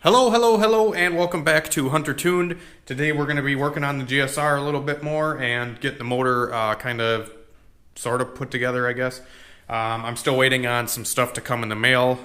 Hello, and welcome back to Hunter Tuned. Today we're going to be working on the GSR a little bit more and get the motor sort of put together, I guess. I'm still waiting on some stuff to come in the mail,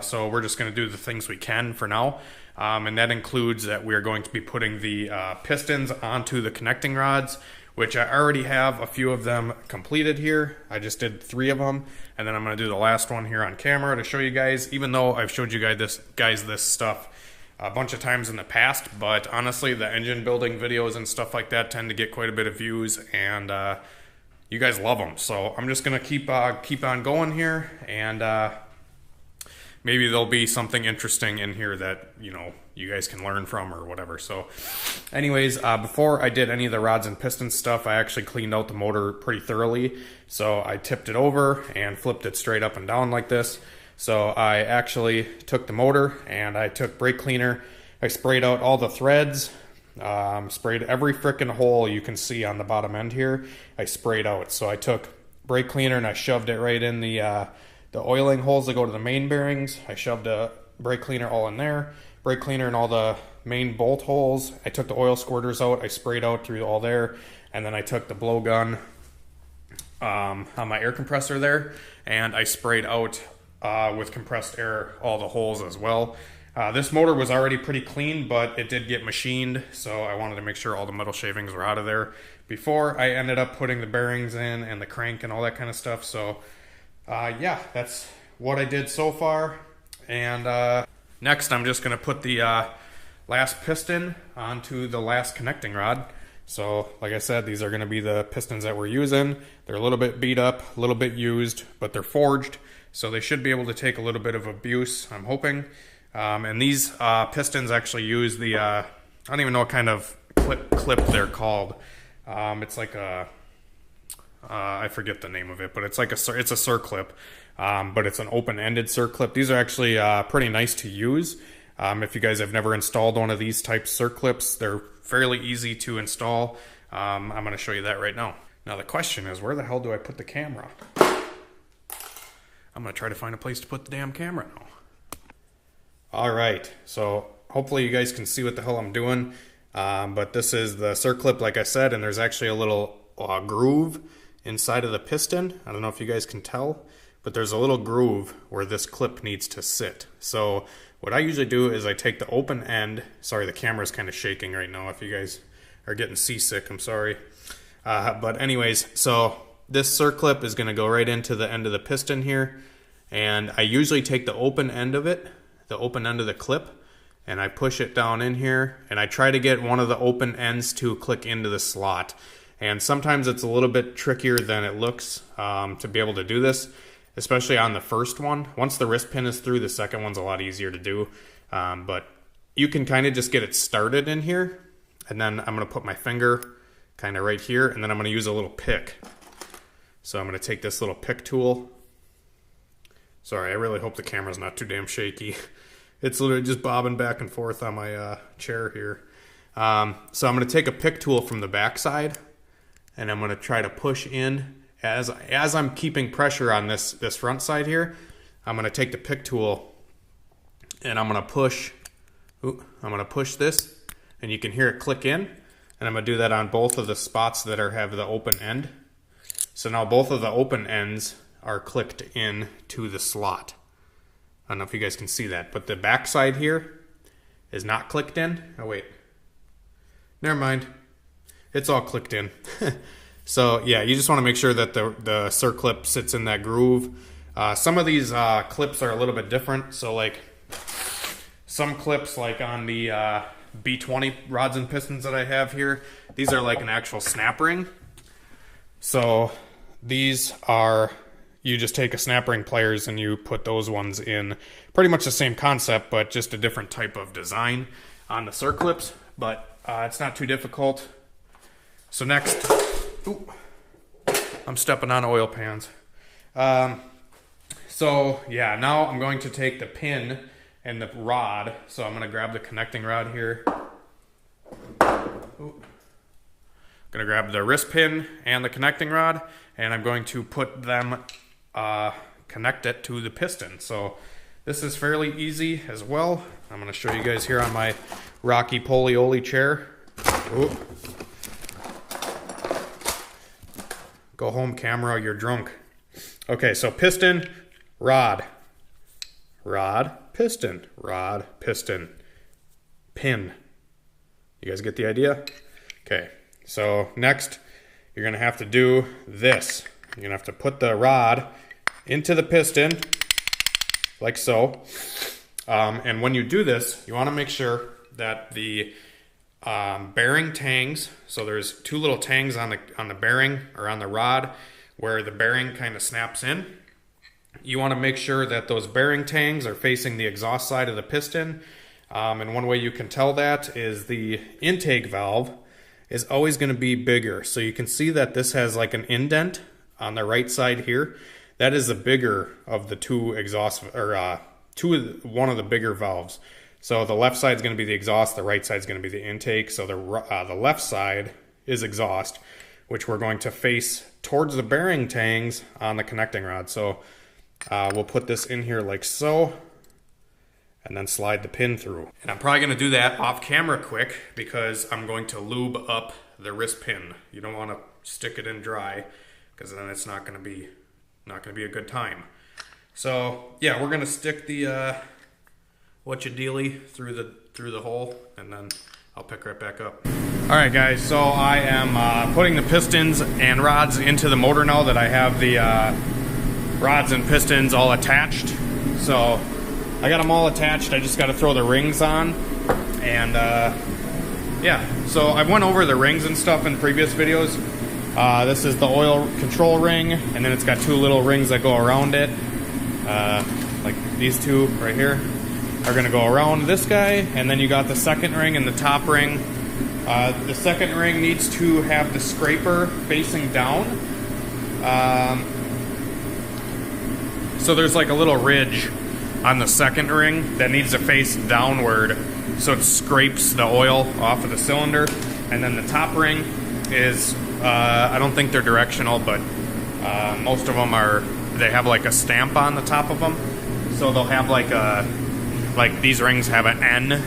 so we're just going to do the things we can for now. And that includes that we're going to be putting the pistons onto the connecting rods, which I already have a few of them completed here. I just did 3 of them, and then I'm going to do the last one here on camera to show you guys, even though I've showed you guys this stuff a bunch of times in the past. But honestly, the engine building videos and stuff like that tend to get quite a bit of views, and you guys love them. So I'm just going to keep on going here, and maybe there'll be something interesting in here that, you know, you guys can learn from or whatever. So anyways, before I did any of the rods and pistons stuff, I actually cleaned out the motor pretty thoroughly. So I tipped it over and flipped it straight up and down like this. So I actually took the motor and I took brake cleaner. I sprayed out all the threads, sprayed every frickin' hole you can see on the bottom end here. I sprayed out. So I took brake cleaner and I shoved it right in the oiling holes that go to the main bearings. I shoved a brake cleaner all in there. Brake cleaner in all the main bolt holes. I took the oil squirters out. I sprayed out through all there. And then I took the blowgun on my air compressor there. And I sprayed out with compressed air all the holes as well. This motor was already pretty clean, but it did get machined. So I wanted to make sure all the metal shavings were out of there before I ended up putting the bearings in and the crank and all that kind of stuff. So yeah, that's what I did so far. And next, I'm just going to put the last piston onto the last connecting rod. So, like I said, these are going to be the pistons that we're using. They're a little bit beat up, a little bit used, but they're forged. So they should be able to take a little bit of abuse, I'm hoping. And these pistons actually use the, I don't even know what kind of clip they're called. It's like a, I forget the name of it, but it's like it's a Circlip. But it's an open-ended Circlip. These are actually pretty nice to use. If you guys have never installed one of these type Circlips, they're fairly easy to install. I'm going to show you that right now. Now the question is, where the hell do I put the camera? I'm going to try to find a place to put the damn camera now. Alright, so hopefully you guys can see what the hell I'm doing. But this is the Circlip, like I said, and there's actually a little groove inside of the piston. I don't know if you guys can tell, but there's a little groove where this clip needs to sit. So what I usually do is I take the open end. Sorry, the camera's kind of shaking right now. If you guys are getting seasick, I'm sorry. But anyways, so this Circlip is going to go right into the end of the piston here. And I usually take the open end of it, the open end of the clip, and I push it down in here. And I try to get one of the open ends to click into the slot. And sometimes it's a little bit trickier than it looks to be able to do this, especially on the first one. Once the wrist pin is through, the second one's a lot easier to do. But you can kind of just get it started in here. And then I'm going to put my finger kind of right here, and then I'm going to use a little pick. So I'm going to take this little pick tool. Sorry, I really hope the camera's not too damn shaky. It's literally just bobbing back and forth on my chair here. So I'm going to take a pick tool from the back side, and I'm going to try to push in. As I'm keeping pressure on this front side here, I'm going to take the pick tool and I'm going to push. I'm going to push this, and you can hear it click in. And I'm going to do that on both of the spots that have the open end. So now both of the open ends are clicked in to the slot. I don't know if you guys can see that, but the back side here is not clicked in. Oh wait, never mind. It's all clicked in. So yeah, you just want to make sure that the Circlip sits in that groove. Some of these clips are a little bit different. So like some clips, like on the B20 rods and pistons that I have here, these are like an actual snap ring. So these are, you just take a snap ring pliers and you put those ones in. Pretty much the same concept, but just a different type of design on the Circlips. But it's not too difficult. So next, ooh, I'm stepping on oil pans. So yeah, now I'm going to take the pin and the rod. So I'm going to grab the connecting rod here. Ooh. I'm going to grab the wrist pin and the connecting rod, and I'm going to put them, connect it to the piston. So This is fairly easy as well. I'm going to show you guys here on my Rocky Polioli chair. Ooh. Go home, camera, you're drunk. Okay, so piston, rod, piston, rod, piston, pin. You guys get the idea? Okay, so next you're going to have to do this. You're going to have to put the rod into the piston, like so. And when you do this, you want to make sure that the bearing tangs, so there's two little tangs on the bearing or on the rod where the bearing kind of snaps in. You want to make sure that those bearing tangs are facing the exhaust side of the piston. And one way you can tell that is the intake valve is always going to be bigger. So you can see that this has like an indent on the right side here. That is the bigger of the two exhaust, or one of the bigger valves. So the left side is going to be the exhaust, the right side is going to be the intake. So the left side is exhaust, which we're going to face towards the bearing tangs on the connecting rod. So we'll put this in here like so, and then slide the pin through. And I'm probably going to do that off camera quick because I'm going to lube up the wrist pin. You don't want to stick it in dry because then it's not going to be a good time. So yeah, we're going to stick the whatcha-dealy through the hole, and then I'll pick right back up. All right, guys. So I am putting the pistons and rods into the motor now that I have the rods and pistons all attached. So I got them all attached. I just got to throw the rings on, and yeah. So I went over the rings and stuff in previous videos. This is the oil control ring, and then it's got two little rings that go around it. Like these two right here are going to go around this guy, and then you got the second ring and the top ring. The second ring needs to have the scraper facing down. So there's like a little ridge on the second ring that needs to face downward so it scrapes the oil off of the cylinder. And then the top ring is, I don't think they're directional, but most of them are, they have like a stamp on the top of them. So they'll have like these rings have an N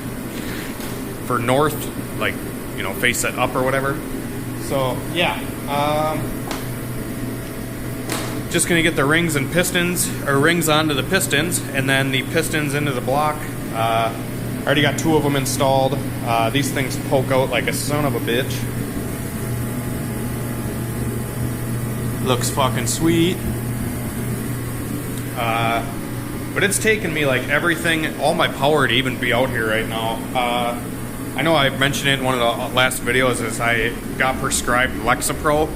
for north, like, you know, face it up or whatever. So yeah, just gonna get the rings and pistons, or rings onto the pistons, and then the pistons into the block. I already got two of them installed. These things poke out like a son of a bitch. Looks fucking sweet. But it's taken me like everything, all my power to even be out here right now. I know I mentioned it in one of the last videos, is I got prescribed Lexapro,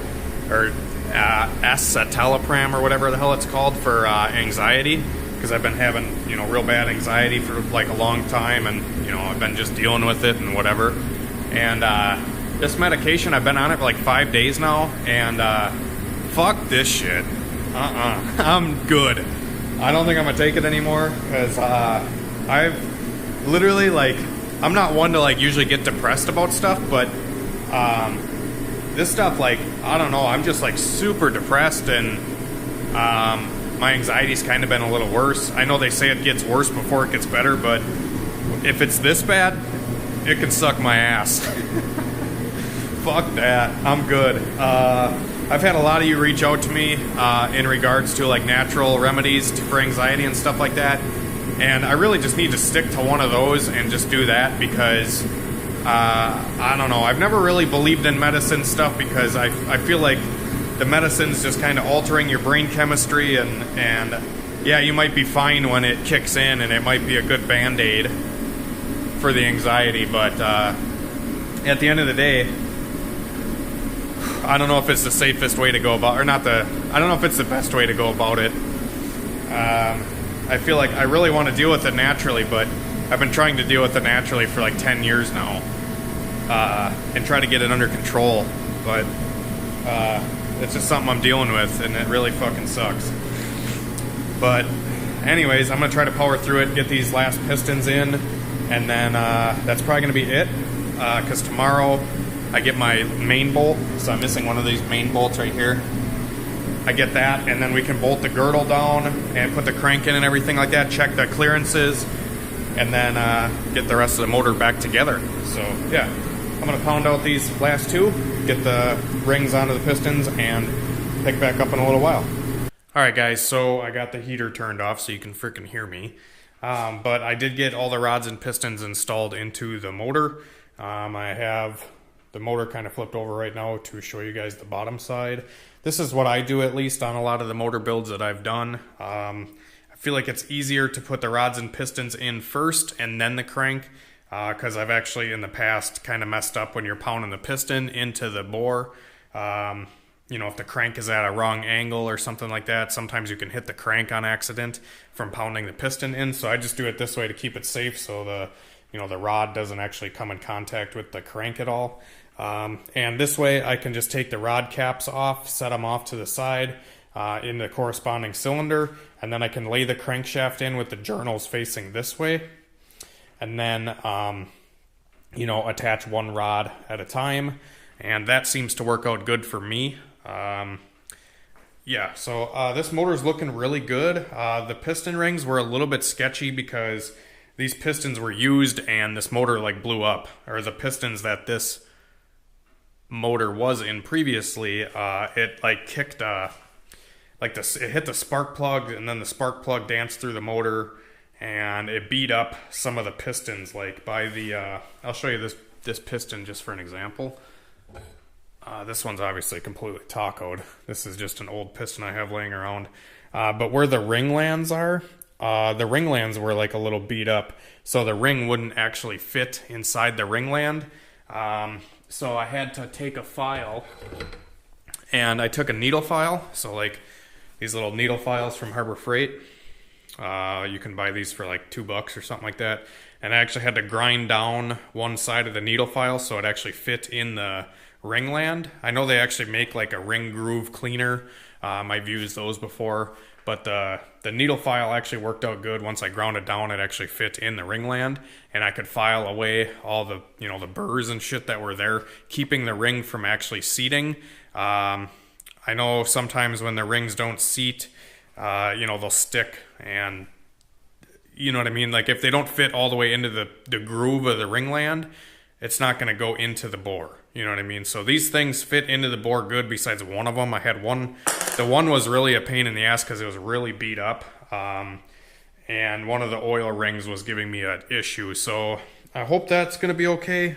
or escitalopram, or whatever the hell it's called, for anxiety, because I've been having, you know, real bad anxiety for like a long time, and, you know, I've been just dealing with it and whatever. And this medication, I've been on it for like 5 days now, and fuck this shit. I'm good. I don't think I'm gonna take it anymore, because I've literally, like, I'm not one to like usually get depressed about stuff, but this stuff, like, I don't know, I'm just like super depressed, and my anxiety's kind of been a little worse. I know they say it gets worse before it gets better, but if it's this bad, it can suck my ass. Fuck that. I'm good. I've had a lot of you reach out to me in regards to like natural remedies for anxiety and stuff like that, and I really just need to stick to one of those and just do that, because I don't know, I've never really believed in medicine stuff, because I feel like the medicine's just kind of altering your brain chemistry, and yeah, you might be fine when it kicks in, and it might be a good band-aid for the anxiety, but at the end of the day, I don't know if it's the safest way to go about, or not the, I don't know if it's the best way to go about it. I feel like I really want to deal with it naturally, but I've been trying to deal with it naturally for like 10 years now, and try to get it under control, but it's just something I'm dealing with, and it really fucking sucks. But anyways, I'm going to try to power through it, get these last pistons in, and then that's probably going to be it, because tomorrow I get my main bolt, so I'm missing one of these main bolts right here. I get that, and then we can bolt the girdle down and put the crank in and everything like that, check the clearances, and then get the rest of the motor back together. So yeah, I'm gonna pound out these last two, get the rings onto the pistons, and pick back up in a little while. Alright guys, so I got the heater turned off so you can freaking hear me. But I did get all the rods and pistons installed into the motor. I have the motor kind of flipped over right now to show you guys the bottom side. This is what I do, at least on a lot of the motor builds that I've done. I feel like it's easier to put the rods and pistons in first and then the crank, because I've actually in the past kind of messed up when you're pounding the piston into the bore. You know, if the crank is at a wrong angle or something like that, sometimes you can hit the crank on accident from pounding the piston in. So I just do it this way to keep it safe, so the rod doesn't actually come in contact with the crank at all. And this way I can just take the rod caps off, set them off to the side in the corresponding cylinder, and then I can lay the crankshaft in with the journals facing this way, and then attach one rod at a time, and that seems to work out good for me. Yeah, so this motor is looking really good. The piston rings were a little bit sketchy because these pistons were used and this motor like blew up, or the pistons that this motor was in previously, it like kicked it hit the spark plug, and then the spark plug danced through the motor and it beat up some of the pistons, like by the I'll show you this piston just for an example. This one's obviously completely tacoed. This is just an old piston I have laying around. But where the ring lands are, the ring lands were like a little beat up, so the ring wouldn't actually fit inside the ring land. So I had to take a file, and I took a needle file. So like these little needle files from Harbor Freight. You can buy these for like $2 or something like that. And I actually had to grind down one side of the needle file so it actually fit in the ringland. I know they actually make like a ring groove cleaner. I've used those before, but the needle file actually worked out good. Once I ground it down, it actually fit in the ringland, and I could file away all the the burrs and shit that were there, keeping the ring from actually seating. I know sometimes when the rings don't seat, they'll stick, and you know what I mean? Like if they don't fit all the way into the groove of the ringland, it's not going to go into the bore. You know what I mean? So these things fit into the bore good, besides one of them. I had one. The one was really a pain in the ass because it was really beat up. And one of the oil rings was giving me an issue. So I hope that's going to be okay.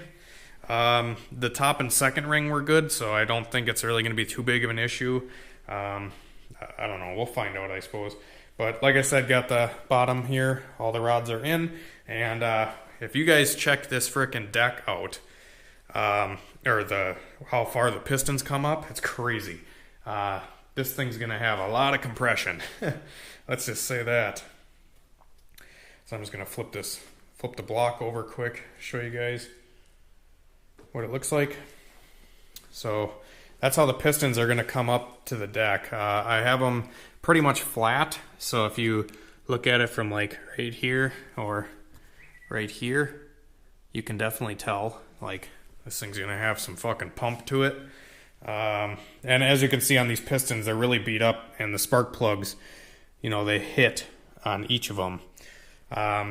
The top and second ring were good, so I don't think it's really going to be too big of an issue. I don't know. We'll find out, I suppose. But like I said, got the bottom here. All the rods are in. And if you guys check this frickin' deck out, or how far the pistons come up, it's crazy. This thing's gonna have a lot of compression. Let's just say that. So I'm just gonna flip the block over quick, show you guys what it looks like. So that's how the pistons are gonna come up to the deck. I have them pretty much flat, so if you look at it from like right here or right here, you can definitely tell like this thing's gonna have some fucking pump to it. And as you can see on these pistons, they're really beat up, and the spark plugs, they hit on each of them.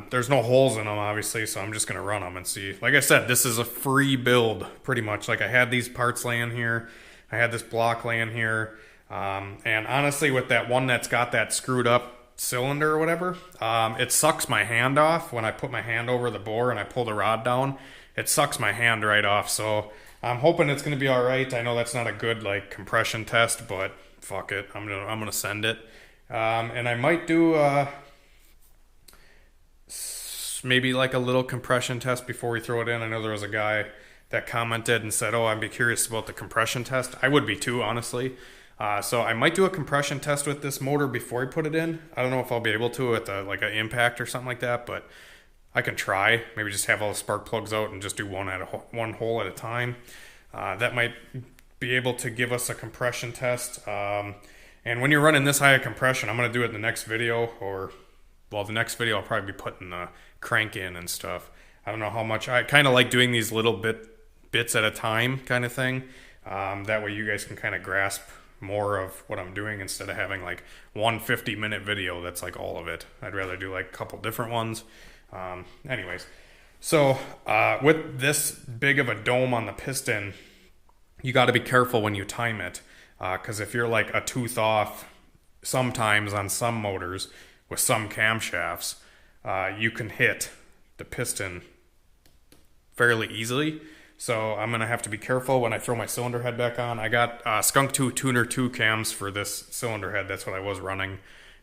There's no holes in them, obviously, so I'm just gonna run them and see. Like I said, this is a free build, pretty much. Like I had these parts laying here, I had this block laying here, and honestly, with that one that's got that screwed up cylinder or whatever, it sucks my hand off when I put my hand over the bore and I pull the rod down. It sucks my hand right off, so I'm hoping it's going to be all right. I know that's not a good like compression test, but fuck it, I'm gonna send it. And I might do maybe like a little compression test before we throw it in. I know there was a guy that commented and said, "Oh, I'd be curious about the compression test." I would be too, honestly. So I might do a compression test with this motor before I put it in. I don't know if I'll be able to with like an impact or something like that, but I can try. Maybe just have all the spark plugs out and just do one hole at a time. That might be able to give us a compression test. And when you're running this high of compression, I'm going to do it in the next video, the next video I'll probably be putting the crank in and stuff. I don't know how much. I kind of like doing these little bits at a time kind of thing. That way you guys can kind of grasp more of what I'm doing instead of having like one 50-minute video that's like all of it. I'd rather do like a couple different ones. Anyways, so with this big of a dome on the piston, you got to be careful when you time it, because if you're like a tooth off sometimes on some motors with some camshafts, you can hit the piston fairly easily. So I'm going to have to be careful when I throw my cylinder head back on. I got Skunk 2 Tuner 2 cams for this cylinder head. That's what I was running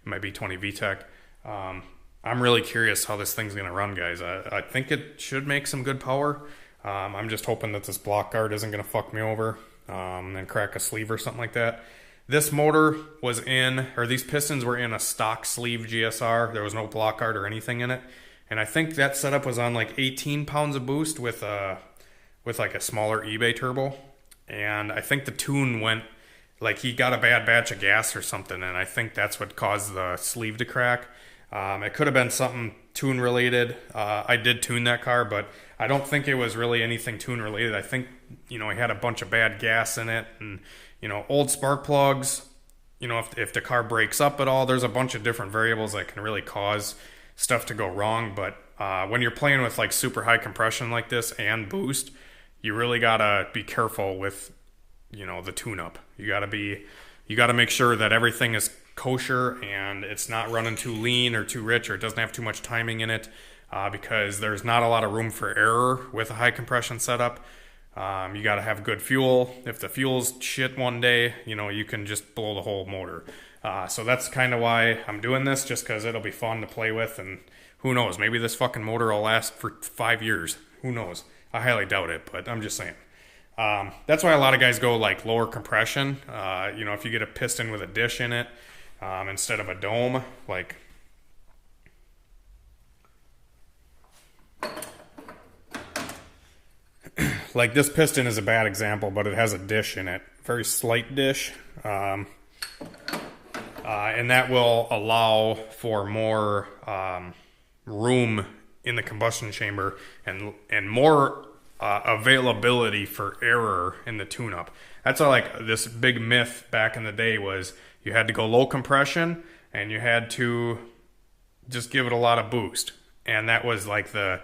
in my B20 VTEC. I'm really curious how this thing's going to run, guys. I think it should make some good power. I'm just hoping that this block guard isn't going to fuck me over and crack a sleeve or something like that. This motor was in, or these pistons were in a stock sleeve GSR. There was no block guard or anything in it. And I think that setup was on like 18 pounds of boost with like a smaller eBay turbo. And I think the tune went, like he got a bad batch of gas or something, and I think that's what caused the sleeve to crack. It could have been something tune related. I did tune that car, but I don't think it was really anything tune related. I think, he had a bunch of bad gas in it, and, old spark plugs, if the car breaks up at all, there's a bunch of different variables that can really cause stuff to go wrong. But when you're playing with like super high compression like this and boost, you really gotta be careful with, the tune-up. You gotta make sure that everything is kosher and it's not running too lean or too rich, or it doesn't have too much timing in it, because there's not a lot of room for error with a high compression setup. You gotta have good fuel. If the fuel's shit one day, you can just blow the whole motor. So that's kind of why I'm doing this, just because it'll be fun to play with, and who knows, maybe this fucking motor will last for 5 years. Who knows? I highly doubt it, but I'm just saying. That's why a lot of guys go like lower compression. If you get a piston with a dish in it instead of a dome, like this piston is a bad example, but it has a dish in it, very slight dish, and that will allow for more room in the combustion chamber and more availability for error in the tune-up. That's all, like this big myth back in the day was you had to go low compression and you had to just give it a lot of boost, and that was like the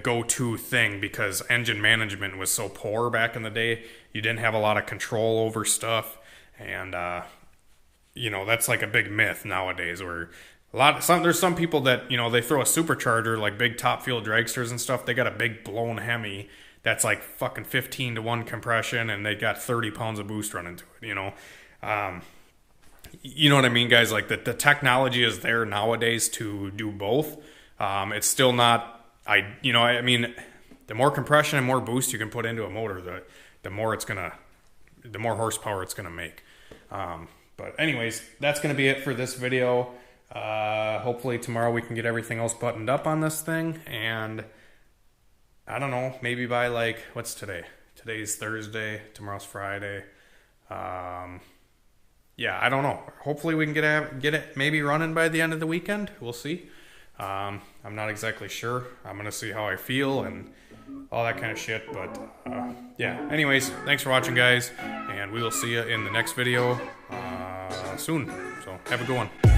go-to thing because engine management was so poor back in the day. You didn't have a lot of control over stuff, and that's like a big myth nowadays where there's some people that, they throw a supercharger, like big top fuel dragsters and stuff. They got a big blown Hemi that's like fucking 15-to-1 compression, and they got 30 pounds of boost running to it, You know what I mean, guys? Like the technology is there nowadays to do both. It's still not, the more compression and more boost you can put into a motor, the more horsepower it's gonna make. But anyways, that's gonna be it for this video. Hopefully tomorrow we can get everything else buttoned up on this thing, and I don't know, maybe by like, what's today? Today's Thursday, tomorrow's Friday. Yeah, I don't know. Hopefully we can get it maybe running by the end of the weekend. We'll see. I'm not exactly sure. I'm gonna see how I feel and all that kind of shit, but yeah, anyways, thanks for watching, guys, and we will see you in the next video soon. So have a good one.